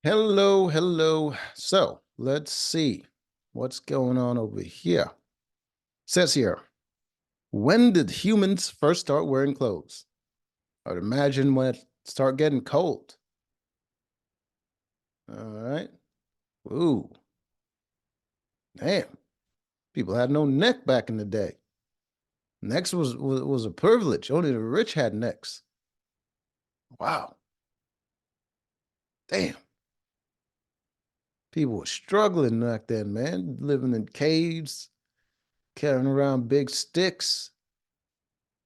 Hello, hello. So let's see what's going on over here. Says here, when did humans first start wearing clothes? I'd imagine when it start getting cold. All right. Ooh, damn. People had no neck back in the day. Necks was a privilege. Only the rich had necks. Wow. Damn. People were struggling back then, man. Living in caves, carrying around big sticks,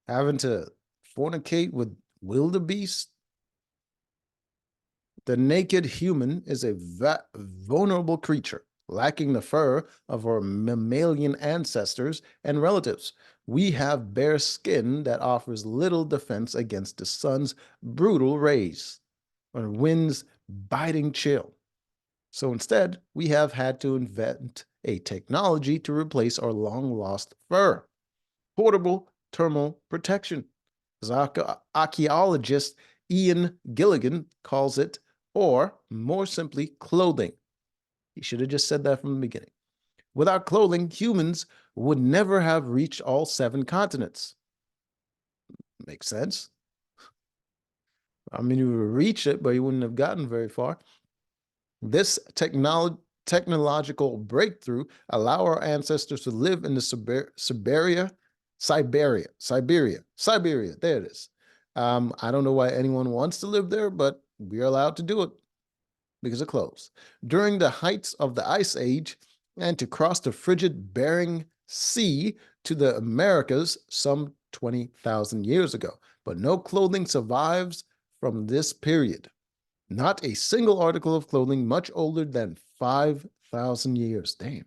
having to fornicate with wildebeest. The naked human is a vulnerable creature, lacking the fur of our mammalian ancestors and relatives. We have bare skin that offers little defense against the sun's brutal rays or wind's biting chill. So instead, we have had to invent a technology to replace our long lost fur: portable thermal protection. As archaeologist Ian Gilligan calls it, or more simply, clothing. He should have just said that from the beginning. Without clothing, humans would never have reached all 7 continents. Makes sense. I mean, you would reach it, but you wouldn't have gotten very far. This technological breakthrough allow our ancestors to live in the Siberia. There it is. I don't know why anyone wants to live there, but we are allowed to do it because of clothes. During the heights of the Ice Age, and to cross the frigid Bering Sea to the Americas some 20,000 years ago. But no clothing survives from this period. Not a single article of clothing much older than 5,000 years, damn,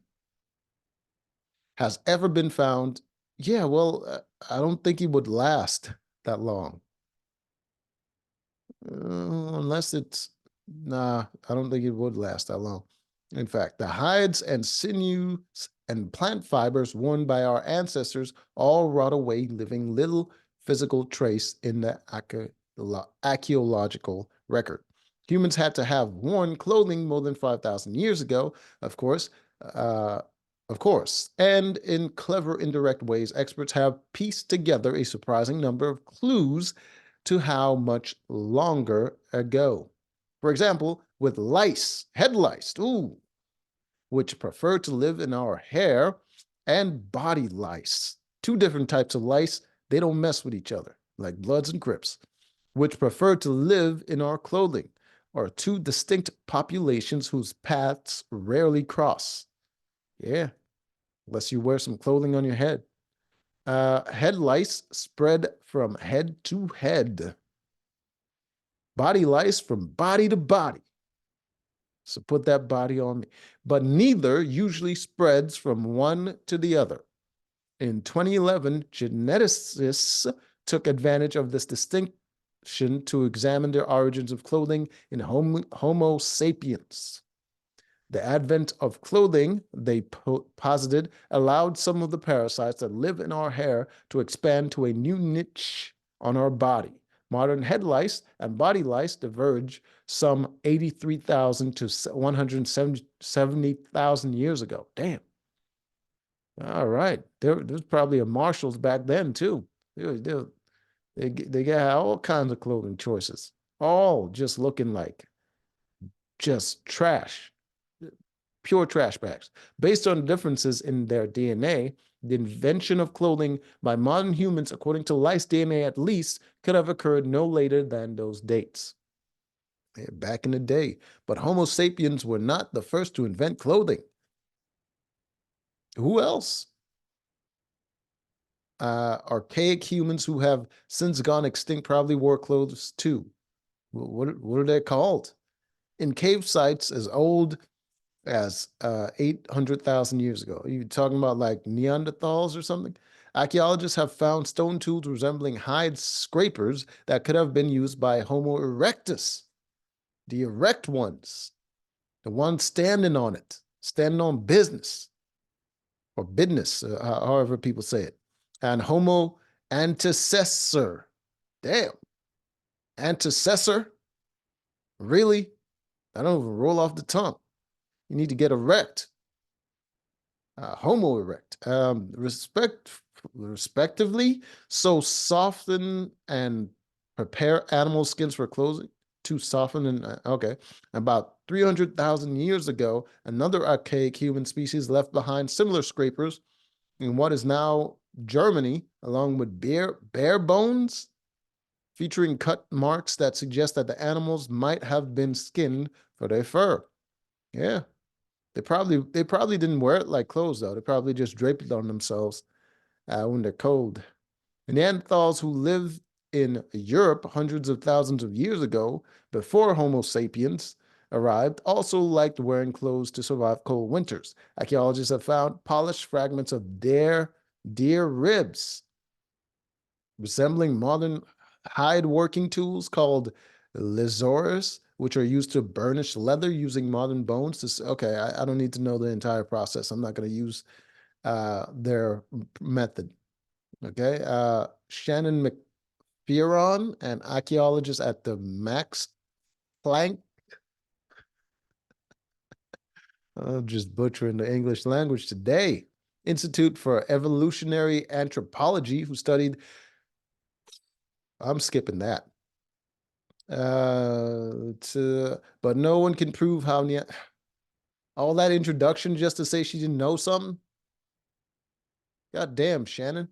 has ever been found. Yeah, well, I don't think it would last that long. Unless it's, nah, I don't think it would last that long. In fact, the hides and sinews and plant fibers worn by our ancestors all rot away, leaving little physical trace in the archaeological record. Humans had to have worn clothing more than 5,000 years ago, of course. Uh, of course. And in clever, indirect ways, experts have pieced together a surprising number of clues to how much longer ago. For example, with lice, head lice, ooh, which prefer to live in our hair, and body lice, 2 different types of lice. They don't mess with each other, like Bloods and Crips, which prefer to live in our clothing, are 2 distinct populations whose paths rarely cross. Yeah, unless you wear some clothing on your head. Head lice spread from head to head. Body lice from body to body. So put that body on me. But neither usually spreads from one to the other. In 2011, geneticists took advantage of this distinction to examine the origins of clothing in Homo sapiens. The advent of clothing, they posited, allowed some of the parasites that live in our hair to expand to a new niche on our body. Modern head lice and body lice diverge some 83,000 to 170,000 years ago. Damn. All right. There's probably a Marshalls back then, too. They got all kinds of clothing choices, all just looking like just trash, pure trash bags. Based on differences in their DNA, the invention of clothing by modern humans, according to lice DNA at least, could have occurred no later than those dates. Back in the day. But Homo sapiens were not the first to invent clothing. Who else? Archaic humans who have since gone extinct probably wore clothes too. What are they called? In cave sites as old as 800,000 years ago. Are you talking about like Neanderthals or something? Archaeologists have found stone tools resembling hide scrapers that could have been used by Homo erectus, the erect ones, the ones standing on it, standing on business or business, however people say it, and Homo antecessor. Damn, antecessor? Really? I don't even roll off the tongue. You need to get erect. Homo erect. Respectively, so soften and prepare animal skins for clothing. To soften and okay. About 300,000 years ago, another archaic human species left behind similar scrapers in what is now Germany, along with bear bones, featuring cut marks that suggest that the animals might have been skinned for their fur. Yeah, they probably didn't wear it like clothes though. They probably just draped it on themselves when they're cold. Neanderthals who lived in Europe hundreds of thousands of years ago, before Homo sapiens arrived, also liked wearing clothes to survive cold winters. Archaeologists have found polished fragments of deer ribs resembling modern hide working tools called lizors, which are used to burnish leather using modern bones. Okay, I don't need to know the entire process. I'm not going to use their method. Okay, Shannon McFerron, an archaeologist at the Max Planck, I'm just butchering the English language today, Institute for Evolutionary Anthropology, who studied, I'm skipping that, but no one can prove how all that introduction just to say she didn't know something. God damn, Shannon.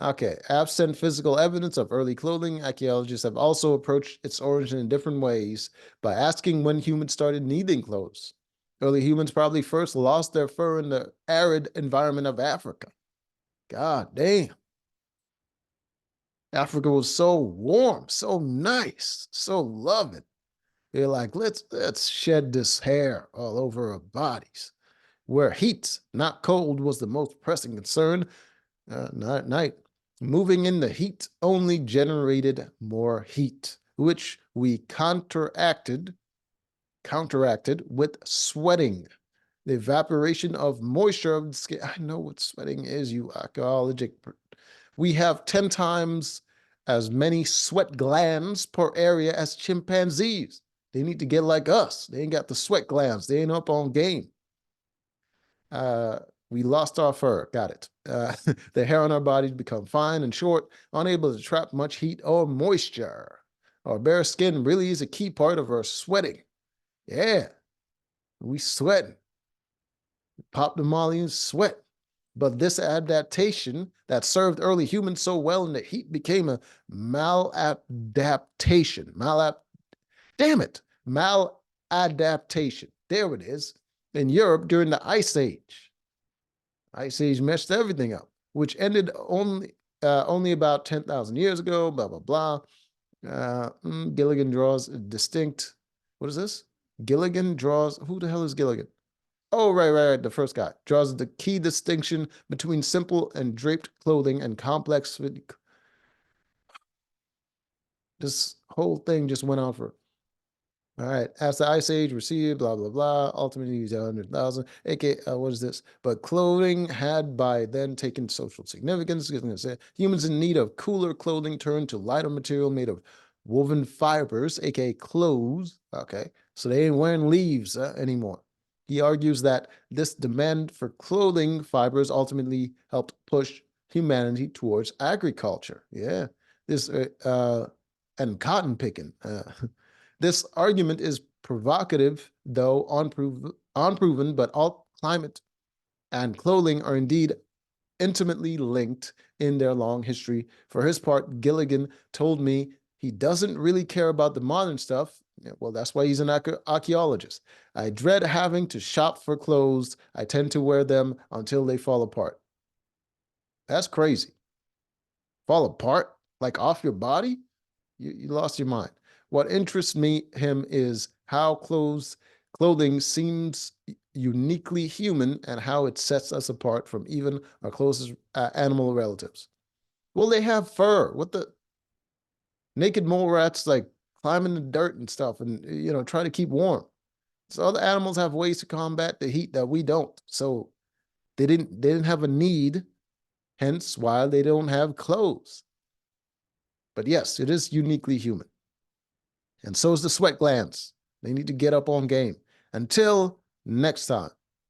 Okay, absent physical evidence of early clothing, archaeologists have also approached its origin in different ways by asking when humans started needing clothes. Early humans probably first lost their fur in the arid environment of Africa. God damn. Africa was so warm, so nice, so loving. They're like, let's shed this hair all over our bodies. Where heat, not cold, was the most pressing concern, not at night. Moving in the heat only generated more heat, which we counteracted with sweating. The evaporation of moisture of the skin. I know what sweating is, you archaeologic. We have 10 times as many sweat glands per area as chimpanzees. They need to get like us. They ain't got the sweat glands. They ain't up on game. Uh, we lost our fur. Got it. The hair on our bodies become fine and short, unable to trap much heat or moisture. Our bare skin really is a key part of our sweating. Yeah, we sweating. Pop the molly and sweat. But this adaptation that served early humans so well in the heat became a maladaptation. Damn it. Maladaptation. There it is. In Europe during the Ice Age. Ice Age messed everything up, which ended only about 10,000 years ago, blah, blah, blah. Gilligan draws a distinct, what is this? Gilligan draws, who the hell is Gilligan? Oh, right. The first guy draws the key distinction between simple and draped clothing and complex. This whole thing just went on for. All right. As the Ice Age receded, blah, blah, blah. Ultimately, used 100,000. AK, what is this? But clothing had by then taken social significance. Humans in need of cooler clothing turned to lighter material made of woven fibers, aka clothes. Okay. So they ain't wearing leaves anymore. He argues that this demand for clothing fibers ultimately helped push humanity towards agriculture. Yeah. This and cotton picking. This argument is provocative, though unproven, but all climate and clothing are indeed intimately linked in their long history. For his part, Gilligan told me he doesn't really care about the modern stuff. Yeah, well, that's why he's an archaeologist. I dread having to shop for clothes. I tend to wear them until they fall apart. That's crazy. Fall apart? Like off your body? You lost your mind. What interests him is how clothing seems uniquely human and how it sets us apart from even our closest animal relatives. Well, they have fur. What the naked mole rats like climb in the dirt and stuff and try to keep warm. So other animals have ways to combat the heat that we don't. So they didn't have a need, hence why they don't have clothes. But yes, it is uniquely human. And so is the sweat glands. They need to get up on game. Until next time.